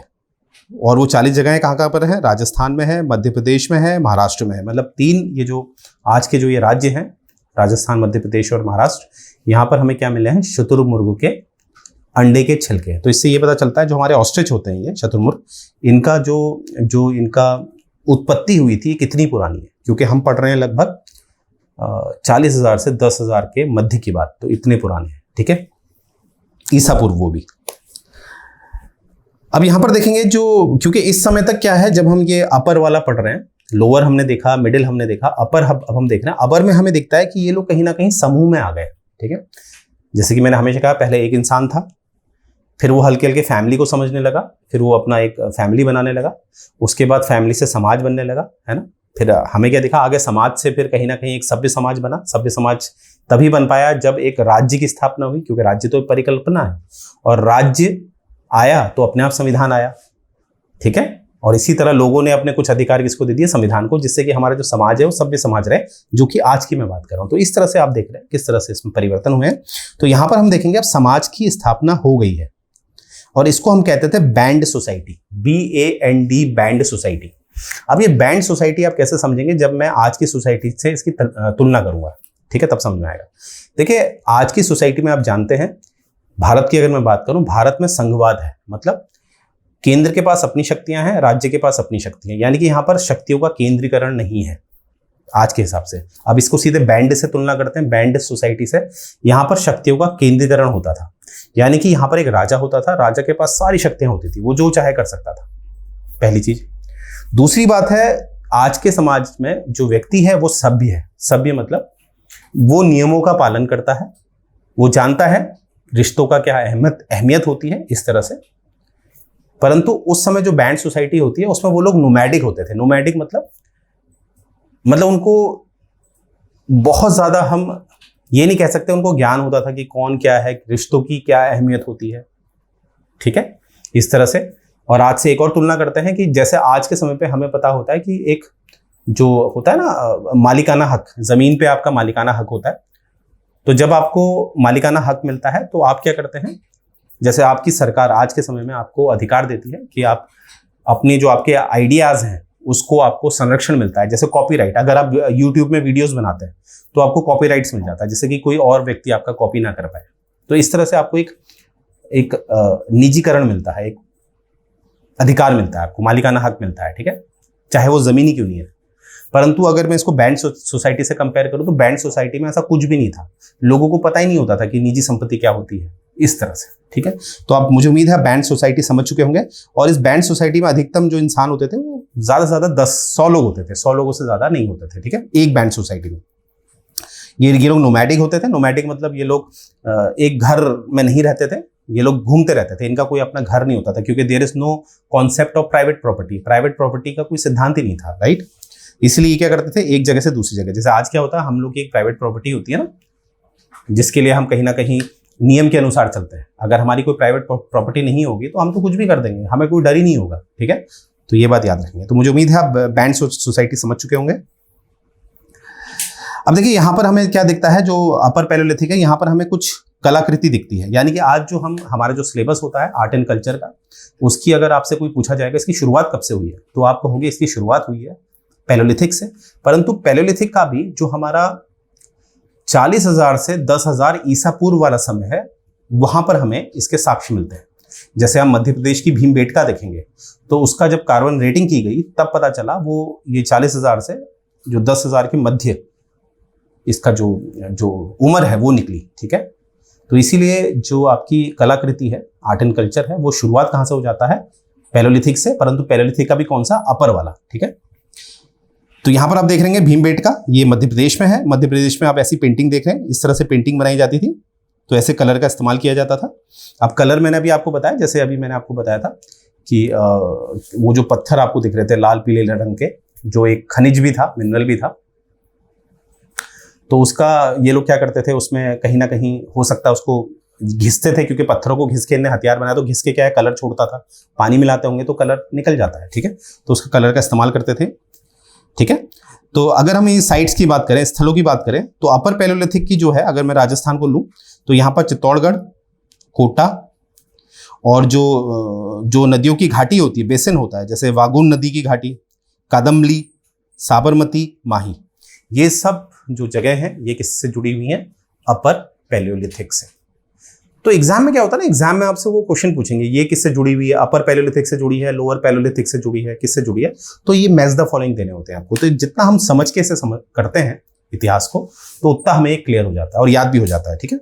और वो 40 जगहें कहाँ पर है, राजस्थान में है, मध्य प्रदेश में है, महाराष्ट्र में है। मतलब 3 ये जो आज के जो ये राज्य हैं, राजस्थान, मध्य प्रदेश और महाराष्ट्र, यहाँ पर हमें क्या मिले हैं, शुतुरमुर्ग के अंडे के छिलके। तो इससे ये पता चलता है जो हमारे ऑस्ट्रिच होते हैं, ये शुतुरमुर्ग, इनका जो इनका उत्पत्ति हुई थी कितनी पुरानी है, क्योंकि हम पढ़ रहे हैं लगभग 40,000 से 10,000 के मध्य की बात, तो इतने पुराने हैं, ठीक है, ईसा पूर्व वो भी। अब यहां पर देखेंगे जो, क्योंकि इस समय तक क्या है, जब हम ये अपर वाला पढ़ रहे हैं, लोअर हमने देखा, मिडिल हमने देखा, अपर अब हम देख रहे हैं। अपर में हमें दिखता है कि ये लोग कहीं ना कहीं समूह में आ गए, ठीक है। जैसे कि मैंने हमेशा कहा, पहले एक इंसान था, फिर वो हल्के हल्के फैमिली को समझने लगा, फिर वो अपना एक फैमिली बनाने लगा, उसके बाद फैमिली से समाज बनने लगा, है ना। फिर हमें क्या दिखा, आगे समाज से फिर कहीं ना कहीं एक सभ्य समाज बना। सभ्य समाज तभी बन पाया जब एक राज्य की स्थापना हुई, क्योंकि राज्य तो एक परिकल्पना है, और राज्य आया तो अपने आप संविधान आया, ठीक है। और इसी तरह लोगों ने अपने कुछ अधिकार किसको दे दिए, संविधान को, जिससे कि हमारा जो समाज है वो सभ्य समाज रहे, जो कि आज की मैं बात कर रहा हूं। तो इस तरह से आप देख रहे हैं किस तरह से इसमें परिवर्तन हुए हैं। तो यहां पर हम देखेंगे अब समाज की स्थापना हो गई है, और इसको हम कहते थे band society, BAND, band society. अब ये बैंड सोसाइटी आप कैसे समझेंगे, जब मैं आज की सोसाइटी से इसकी तुलना करूंगा, ठीक है, तब समझ में आएगा। देखिए आज की सोसाइटी में आप जानते हैं, भारत की अगर मैं बात करूं, भारत में संघवाद है, मतलब केंद्र के पास अपनी शक्तियां हैं, राज्य के पास अपनी शक्तियां, यानी कि यहां पर शक्तियों का केंद्रीकरण नहीं है आज के हिसाब से। अब इसको सीधे बैंड से तुलना करते हैं, बैंड सोसाइटी से। यहां पर शक्तियों का केंद्रीकरण होता था, यानी कि यहां पर एक राजा होता था, राजा के पास सारी शक्तियां होती थी, वो जो चाहे कर सकता था, पहली चीज। दूसरी बात है, आज के समाज में जो व्यक्ति है वो सभ्य है। सभ्य मतलब वो नियमों का पालन करता है, वो जानता है रिश्तों का क्या अहमियत होती है, इस तरह से। परंतु उस समय जो बैंड सोसाइटी होती है उसमें वो लोग नोमैडिक होते थे। नोमैडिक मतलब उनको बहुत ज्यादा, हम ये नहीं कह सकते उनको ज्ञान होता था कि कौन क्या है, रिश्तों की क्या अहमियत होती है, ठीक है, इस तरह से। और आज से एक और तुलना करते हैं कि जैसे आज के समय पे हमें पता होता है कि एक जो होता है ना मालिकाना हक, जमीन पे आपका मालिकाना हक होता है। तो जब आपको मालिकाना हक मिलता है तो आप क्या करते हैं, जैसे आपकी सरकार आज के समय में आपको अधिकार देती है कि आप अपने जो आपके आइडियाज हैं उसको आपको संरक्षण मिलता है। जैसे कॉपीराइट, अगर आप यूट्यूब में वीडियोस बनाते हैं तो आपको कॉपीराइट्स मिल जाता है, जैसे कि कोई और व्यक्ति आपका कॉपी ना कर पाए। तो इस तरह से आपको एक निजीकरण मिलता है, एक अधिकार मिलता है, आपको मालिकाना हक मिलता है, ठीक है, चाहे वो जमीन ही क्यों नहीं है। परंतु अगर मैं इसको बैंड सोसाइटी से कंपेयर करूं तो बैंड सोसाइटी में ऐसा कुछ भी नहीं था, लोगों को पता ही नहीं होता था कि निजी संपत्ति क्या होती है, इस तरह से, ठीक है। तो आप, मुझे उम्मीद है बैंड सोसाइटी समझ चुके होंगे। और इस बैंड सोसाइटी में अधिकतम जो इंसान होते थे वो ज्यादा से ज्यादा 100 लोग होते थे, 100 लोगों से ज्यादा नहीं होते थे, ठीक है, एक बैंड सोसाइटी में। ये लोग नोमैडिक होते थे। नोमैडिक मतलब ये लोग एक घर में नहीं रहते थे, ये लोग घूमते रहते थे, इनका कोई अपना घर नहीं होता था, क्योंकि there is no concept of private property, private property का कोई सिद्धांत ही नहीं था, राइट। इसलिए ये क्या करते थे, एक जगह से दूसरी जगह, जैसे आज क्या होता है, हम लोग की एक प्राइवेट प्रॉपर्टी होती है ना, जिसके लिए हम कहीं ना कहीं नियम के अनुसार चलते हैं। अगर हमारी कोई प्राइवेट प्रॉपर्टी नहीं होगी तो हम तो कुछ भी कर देंगे, हमें कोई डर ही नहीं होगा, ठीक है। तो ये बात याद रखेंगे। तो मुझे उम्मीद है आप बैंड सोसाइटी समझ चुके होंगे। अब देखिए यहाँ पर हमें क्या दिखता है, जो अपर पैलियोलिथिक है, यहाँ पर हमें कुछ कलाकृति दिखती है। यानी कि आज जो हमारा जो सिलेबस होता है आर्ट एंड कल्चर का, उसकी अगर आपसे कोई पूछा जाएगा इसकी शुरुआत कब से हुई है, तो आप कहोगे इसकी शुरुआत हुई है पैलियोलिथिक से। परंतु पैलियोलिथिक का भी जो हमारा 40,000 से 10,000 ईसा पूर्व वाला समय है, वहां पर हमें इसके साक्ष्य मिलते हैं। जैसे हम मध्य प्रदेश की भीमबेटका देखेंगे, तो उसका जब कार्बन रेटिंग की गई तब पता चला वो ये 40,000 से जो 10,000 के मध्य इसका जो उम्र है वो निकली, ठीक है। तो इसीलिए जो आपकी कलाकृति है, आर्ट एंड कल्चर है, वो शुरुआत कहाँ से हो जाता है, पैलियोलिथिक से। परंतु पैलियोलिथिक का भी कौन सा, अपर वाला, ठीक है। तो यहाँ पर आप देख रहे हैं भीमबेटका, ये मध्य प्रदेश में है। मध्य प्रदेश में आप ऐसी पेंटिंग देख रहे हैं, इस तरह से पेंटिंग बनाई जाती थी, तो ऐसे कलर का इस्तेमाल किया जाता था। अब कलर मैंने अभी आपको बताया, जैसे अभी मैंने आपको बताया था कि वो जो पत्थर आपको दिख रहे थे लाल पीले रंग के, जो एक खनिज भी था, मिनरल भी था, तो उसका ये लोग क्या करते थे, उसमें कहीं ना कहीं हो सकता है उसको घिसते थे, क्योंकि पत्थरों को घिस के इन्हें हथियार बनाया, तो घिस के क्या है, कलर छोड़ता था। पानी मिलाते होंगे तो कलर निकल जाता है, ठीक है। तो उसका कलर का इस्तेमाल करते थे, ठीक है। तो अगर हम इस साइट्स की बात करें, स्थलों की बात करें, तो अपर पैलियोलिथिक की जो है, अगर मैं राजस्थान को लूं तो यहाँ पर चित्तौड़गढ़, कोटा और जो नदियों की घाटी होती है, बेसिन होता है, जैसे वागुन नदी की घाटी, कादम्बली, साबरमती, माही, ये सब जो जगह हैं ये किससे जुड़ी हुई हैं, अपर पैलियोलिथिक से। तो एग्जाम में क्या होता है ना, एग्जाम में आपसे वो क्वेश्चन पूछेंगे ये किससे जुड़ी हुई है, अपर पैलियोलिथिक से जुड़ी है, लोअर पैलियोलिथिक से जुड़ी है, किससे जुड़ी है, तो ये मैच द फॉलोइंग देने होते हैं आपको। तो जितना हम समझ के से करते हैं इतिहास को, तो उतना हमें क्लियर हो जाता है और याद भी हो जाता है, ठीक है।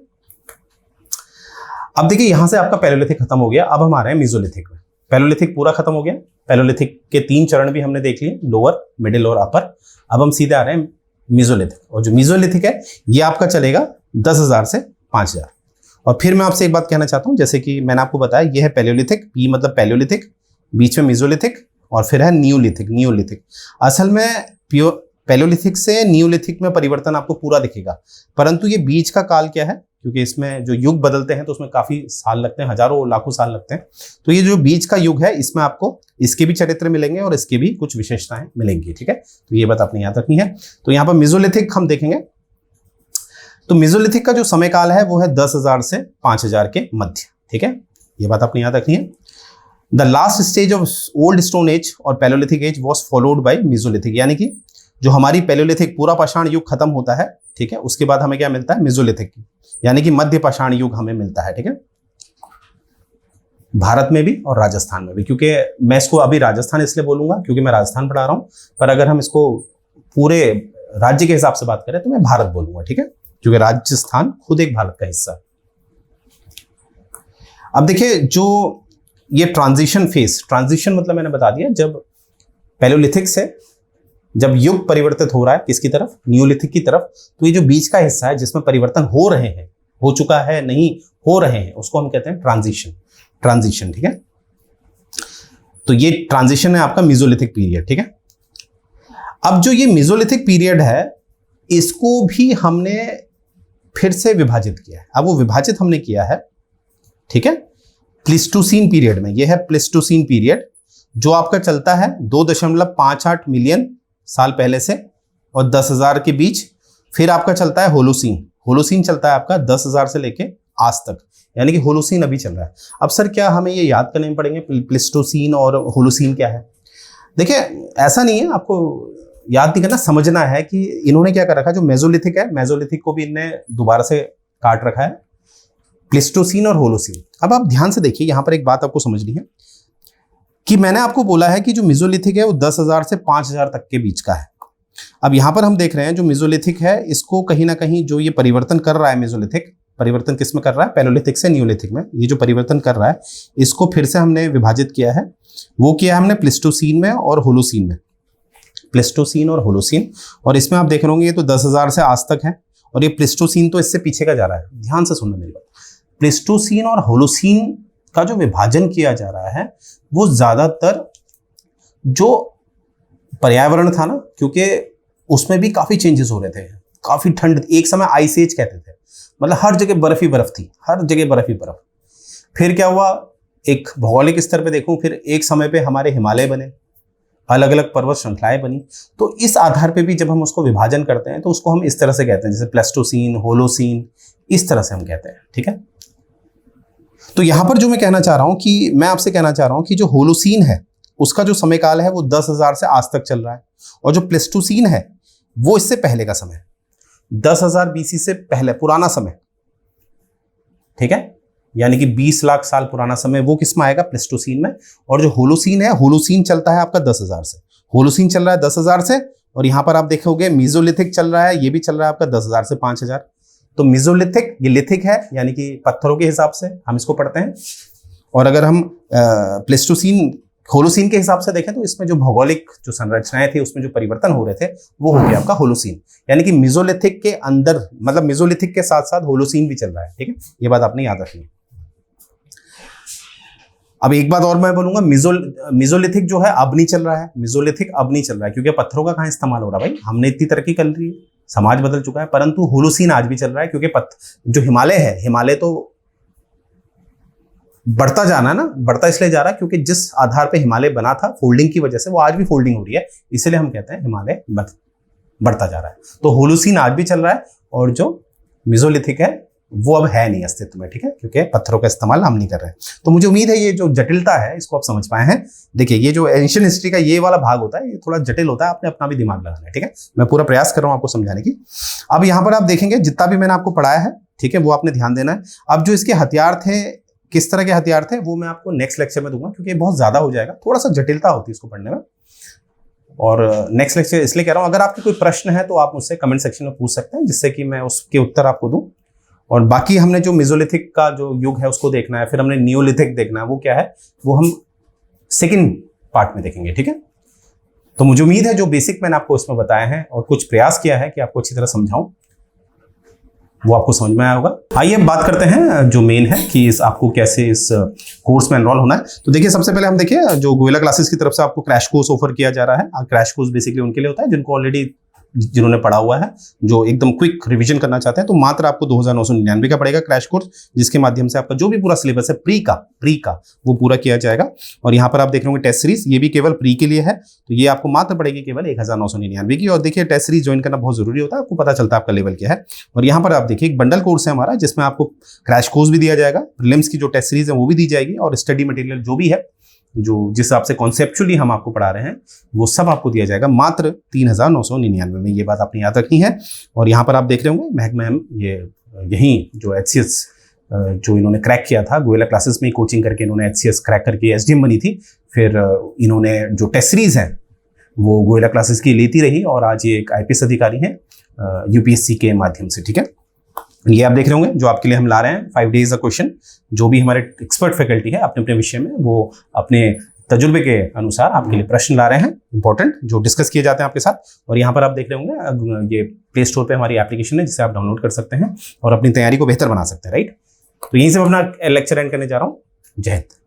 अब देखिए यहां से आपका पैलियोलिथिक खत्म हो गया, अब हम आ रहे हैं मेसोलिथिक में। पैलियोलिथिक पूरा खत्म हो गया, पैलियोलिथिक के 3 चरण भी हमने देख लिए, लोअर, मिडिल और अपर। अब हम सीधे आ रहे हैं मेसोलिथिक, और जो मेसोलिथिक है ये आपका चलेगा 10,000 से 5,000। और फिर मैं आपसे एक बात कहना चाहता हूं, जैसे कि मैंने आपको बताया ये है पैलियोलिथिक, पी मतलब पैलियोलिथिक, बीच में मेसोलिथिक और फिर है नियोलिथिक। नियोलिथिक असल में पैलियोलिथिक से नियोलिथिक में परिवर्तन आपको पूरा दिखेगा, परंतु ये बीच का काल क्या है, क्योंकि इसमें जो युग बदलते हैं तो उसमें काफी साल लगते हैं, हजारों लाखों साल लगते हैं। तो ये जो बीच का युग है, इसमें आपको इसके भी चरित्र मिलेंगे और इसके भी कुछ विशेषताएं मिलेंगी, ठीक है। तो ये बात आपने याद रखनी है। तो यहाँ पर मेसोलिथिक हम देखेंगे, तो मेसोलिथिक का जो समय काल है वो है 10,000 से 5,000 के मध्य, ठीक है। ये बात आपने याद रखनी है। The last stage of old stone age और Palaeolithic age was followed by Mesolithic, यानी कि जो हमारी पैलियोलिथिक पूरा पाषाण युग खत्म होता है, ठीक है, उसके बाद हमें क्या मिलता है, मेसोलिथिक, यानी कि मध्य पाषाण युग हमें मिलता है, ठीक है, भारत में भी और राजस्थान में भी। क्योंकि मैं इसको अभी राजस्थान इसलिए बोलूंगा क्योंकि मैं राजस्थान पढ़ा रहा हूं, पर अगर हम इसको पूरे राज्य के हिसाब से बात करें तो मैं भारत बोलूंगा, ठीक है, क्योंकि राजस्थान खुद एक भारत का हिस्सा है। अब देखिए जो ये ट्रांजिशन फेज, ट्रांजिशन मतलब मैंने बता दिया, जब पैलियोलिथिक से जब युग परिवर्तित हो रहा है किसकी तरफ, नियोलिथिक की तरफ, तो ये जो बीच का हिस्सा है जिसमें परिवर्तन हो रहे हैं, हो चुका है, नहीं हो रहे हैं, उसको हम कहते हैं ट्रांजिशन। ट्रांजिशन, ठीक है। तो ये ट्रांजिशन है आपका मेसोलिथिक पीरियड, ठीक है। अब जो ये मेसोलिथिक पीरियड है इसको भी हमने फिर से विभाजित किया है। अब वो विभाजित हमने किया है, ठीक है, प्लीस्टोसीन पीरियड में। ये है प्लीस्टोसीन पीरियड, जो आपका चलता है 2.58 मिलियन साल पहले से और 10,000 के बीच। फिर आपका चलता है होलोसीन। होलोसीन चलता है आपका 10,000 से लेके आज तक, यानी कि होलोसीन अभी चल रहा है। अब सर क्या हमें ये याद करने पड़ेंगे प्लीस्टोसीन और होलोसीन क्या है? देखिए ऐसा नहीं है, आपको याद नहीं करना, समझना है कि इन्होंने क्या कर रखा है। जो मेसोलिथिक है, मेसोलिथिक को भी इनने दोबारा से काट रखा है, प्लीस्टोसीन और होलोसीन। अब आप ध्यान से देखिए, यहां पर एक बात आपको समझनी है कि मैंने आपको बोला है कि जो मेसोलिथिक है वो 10,000 से 5,000 तक के बीच का है। अब यहां पर हम देख रहे हैं जो मेसोलिथिक है इसको कहीं ना कहीं जो ये परिवर्तन कर रहा है, मेसोलिथिक परिवर्तन किस में कर रहा है, पैलियोलिथिक से नियोलिथिक में। ये जो परिवर्तन कर रहा है इसको फिर से हमने विभाजित किया है, वो किया हमने प्लीस्टोसीन में और होलोसीन में। प्लीस्टोसीन और होलोसीन, और इसमें आप देख रहे होंगे ये तो 10,000 से आज तक है, और ये प्लीस्टोसीन तो इससे पीछे का जा रहा है। ध्यान से सुनना मेरी बात, प्लेस्टोसीन और होलोसीन का जो विभाजन किया जा रहा है वो ज्यादातर जो पर्यावरण था ना, क्योंकि उसमें भी काफी चेंजेस हो रहे थे, काफी ठंड, एक समय आइस एज कहते थे, मतलब हर जगह बर्फ ही बर्फ थी, हर जगह बर्फ ही बर्फ। फिर क्या हुआ, एक भौगोलिक स्तर पे देखूं, फिर एक समय पे हमारे हिमालय बने, अलग अलग पर्वत श्रृंखलाएं बनी। तो इस आधार पे भी जब हम उसको विभाजन करते हैं तो उसको हम इस तरह से कहते हैं, जैसे प्लेस्टोसीन, होलोसीन, इस तरह से हम कहते हैं, ठीक है। तो यहां पर जो मैं कहना चाह रहा हूं कि मैं आपसे कहना चाह रहा हूं कि जो होलोसीन है उसका जो समय काल है वो 10,000 से आज तक चल रहा है, और जो प्लेस्टोसीन है वो इससे पहले का समय, 10,000 बीसी से पहले पुराना समय, ठीक है, यानी कि 20 लाख साल पुराना समय, वो किस में आएगा, प्लेस्टोसीन में। और जो होलोसीन है, होलोसीन चलता है आपका 10,000 से, होलोसीन चल रहा है 10,000 से, और यहां पर आप देखोगे मेसोलिथिक चल रहा है, ये भी चल रहा है आपका 10,000 से 5,000। तो मेसोलिथिक, ये लिथिक है, यानी कि पत्थरों के हिसाब से हम इसको पढ़ते हैं। और अगर हम प्लेस्टोसीन, होलोसीन के हिसाब से देखें तो इसमें जो भौगोलिक जो संरचनाएं थी उसमें जो परिवर्तन हो रहे थे वो हो गया आपका होलोसीन, यानी कि मेसोलिथिक के अंदर, मतलब मेसोलिथिक के साथ साथ होलोसीन भी चल रहा है, ठीक है, ये बात आपने याद रखनी है। अब एक बात और मैं बोलूंगा, मेसोलिथिक जो है अब नहीं चल रहा है, मेसोलिथिक अब नहीं चल रहा है, क्योंकि पत्थरों का कहां इस्तेमाल हो रहा है भाई, हमने इतनी तरक्की कर ली है, समाज बदल चुका है, परंतु होलोसीन आज भी चल रहा है, क्योंकि जो हिमालय है, हिमालय तो बढ़ता जाना है ना, बढ़ता इसलिए जा रहा है क्योंकि जिस आधार पे हिमालय बना था फोल्डिंग की वजह से, वो आज भी फोल्डिंग हो रही है, इसलिए हम कहते हैं हिमालय बढ़ता जा रहा है। तो होलोसीन आज भी चल रहा है, और जो मेसोलिथिक है वो अब है नहीं अस्तित्व में, ठीक है, क्योंकि पत्थरों का इस्तेमाल हम नहीं कर रहे हैं। तो मुझे उम्मीद है ये जो जटिलता है इसको आप समझ पाए हैं। देखिए, ये जो एंशिएंट हिस्ट्री का ये वाला भाग होता है ये थोड़ा जटिल होता है, आपने अपना भी दिमाग लगाना है, ठीक है, मैं पूरा प्रयास कर रहा हूं आपको समझाने की। अब यहाँ पर आप देखेंगे जितना भी मैंने आपको पढ़ाया है, ठीक है, वो आपने ध्यान देना है। अब जो इसके हथियार थे, किस तरह के हथियार थे, वो मैं आपको नेक्स्ट लेक्चर में दूंगा, क्योंकि बहुत ज्यादा हो जाएगा, थोड़ा सा जटिलता होती है इसको पढ़ने में। और नेक्स्ट लेक्चर इसलिए कह रहा हूं, अगर आपके कोई प्रश्न है तो आप मुझसे कमेंट सेक्शन में पूछ सकते हैं, जिससे कि मैं उसके उत्तर आपको दूं। और बाकी हमने जो मेसोलिथिक का जो युग है उसको देखना है, फिर हमने नियोलिथिक देखना है, वो क्या है वो हम सेकंड पार्ट में देखेंगे, ठीक है। तो मुझे उम्मीद है जो बेसिक मैंने आपको इसमें बताया है और कुछ प्रयास किया है कि आपको अच्छी तरह समझाऊं, वो आपको समझ में आया होगा। आइए बात करते हैं जो मेन है कि आपको कैसे इस कोर्स में एनरोल होना है। तो देखिए, सबसे पहले हम देखिए जो गोयला क्लासेस की तरफ से आपको क्रैश कोर्स ऑफर किया जा रहा है। क्रैश कोर्स बेसिकली उनके लिए होता है जिनको ऑलरेडी, जिन्होंने पढ़ा हुआ है, जो एकदम क्विक रिवीजन करना चाहते हैं। तो मात्र आपको 2,999 का पड़ेगा क्रैश कोर्स, जिसके माध्यम से आपका जो भी पूरा सिलेबस है प्री का वो पूरा किया जाएगा। और यहाँ पर आप देख रहे होंगे टेस्ट सीरीज, ये भी केवल प्री के लिए है, तो ये आपको मात्र पड़ेगी केवल 1,999 की। और देखिए, टेस्ट सीरीज ज्वाइन करना बहुत जरूरी होता है, आपको पता चलता है आपका लेवल क्या है। और यहाँ पर आप देखिए एक बंडल कोर्स है हमारा, जिसमें आपको क्रैश कोर्स भी दिया जाएगा, प्रीलिम्स की जो टेस्ट सीरीज है वो भी दी जाएगी, और स्टडी मटेरियल जो भी है, जो जिस हिसाब से कॉन्सेप्चुअली हम आपको पढ़ा रहे हैं, वो सब आपको दिया जाएगा मात्र 3,999 में। ये बात आपने याद रखनी है। और यहाँ पर आप देख रहे होंगे महक मैम, ये यहीं जो HCS जो इन्होंने क्रैक किया था, गोयला क्लासेस में कोचिंग करके इन्होंने HCS क्रैक करके SDM बनी थी। फिर इन्होंने जो टेस्ट सीरीज है वो गोयला क्लासेस की लेती रही, और आज ये एक IPS अधिकारी हैं UPSC के माध्यम से, ठीक है। ये आप देख रहे होंगे जो आपके लिए हम ला रहे हैं 5 days का क्वेश्चन, जो भी हमारे एक्सपर्ट फैकल्टी है अपने अपने विषय में, वो अपने तजुर्बे के अनुसार आपके लिए प्रश्न ला रहे हैं इंपॉर्टेंट, जो डिस्कस किए जाते हैं आपके साथ। और यहाँ पर आप देख रहे होंगे ये प्ले स्टोर पे हमारी एप्लीकेशन है, जिसे आप डाउनलोड कर सकते हैं और अपनी तैयारी को बेहतर बना सकते हैं, राइट। तो यहीं से मैं अपना लेक्चर एंड करने जा रहा हूँ। जय हिंद।